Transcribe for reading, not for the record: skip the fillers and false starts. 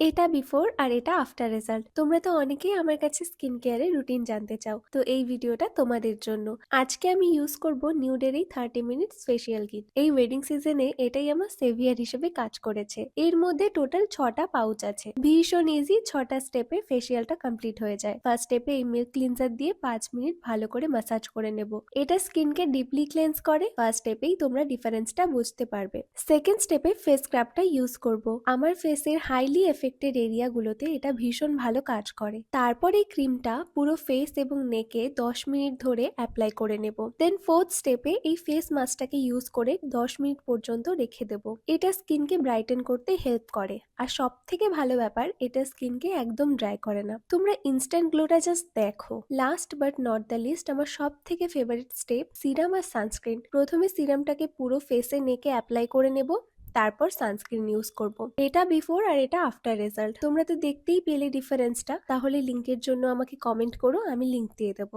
এটা বিফোর আর এটা after result. তোমরা তো অনেকেই আমার কাছে স্কিন কেয়ারের রুটিন জানতে চাও, তো এই ভিডিওটা তোমাদের জন্য। আজকে আমি ইউজ করব নিউডের এই 30 মিনিটস ফেসিয়াল কিট। এই ওয়েডিং সিজনে এটাই আমার সেভিয়ার হিসেবে কাজ করেছে। এর মধ্যে টোটাল 6টা পাউচ আছে। ভীষণ ইজি, 6টা স্টেপে ফেসিয়ালটা কমপ্লিট হয়ে যায়। ফার্স্ট স্টেপে এই মিল্ক ক্লিনজার দিয়ে 5 মিনিট ভালো করে ম্যাসাজ করে নেব। এটা স্কিনকে ডিপলি ক্লেন্স করে। ফার্স্ট স্টেপেই তোমরা ডিফারেন্সটা বুঝতে পারবে। সেকেন্ড স্টেপে ফেস স্ক্রাবটা ইউজ করব। আমার ফেসের হাইলি এফেক্টেড এরিয়াগুলোতে এটা ভীষণ ভালো কাজ করে। তারপর এই ক্রিমটা পুরো ফেস এবং নেকে 10 মিনিট ধরে অ্যাপ্লাই করে নেব। দেন ফোর্থ স্টেপে এই ফেস মাস্কটাকে ইউজ করে 10 মিনিট পর্যন্ত রেখে দেব। এটা স্কিনকে ব্রাইটেন করতে হেল্প করে। আর সব থেকে ভালো ব্যাপার, এটা স্কিনকে একদম ড্রাই করে না। তোমরা ইনস্ট্যান্ট গ্লোটা জাস্ট দেখো। Last but not the least, আমার সব থেকে ফেভারিট স্টেপ সিরাম আর সানস্ক্রিন। প্রথমে সিরামটাকে পুরো ফেসে নেকে অ্যাপ্লাই করে নেব, তারপর সানস্ক্রিন ইউজ করব। এটা বিফোর আর এটা আফটার রেজাল্ট। তোমরা তো দেখতেই পেলে ডিফারেন্সটা। তাহলে লিংকের জন্য আমাকে কমেন্ট করো, আমি লিংক দিয়ে দেবো।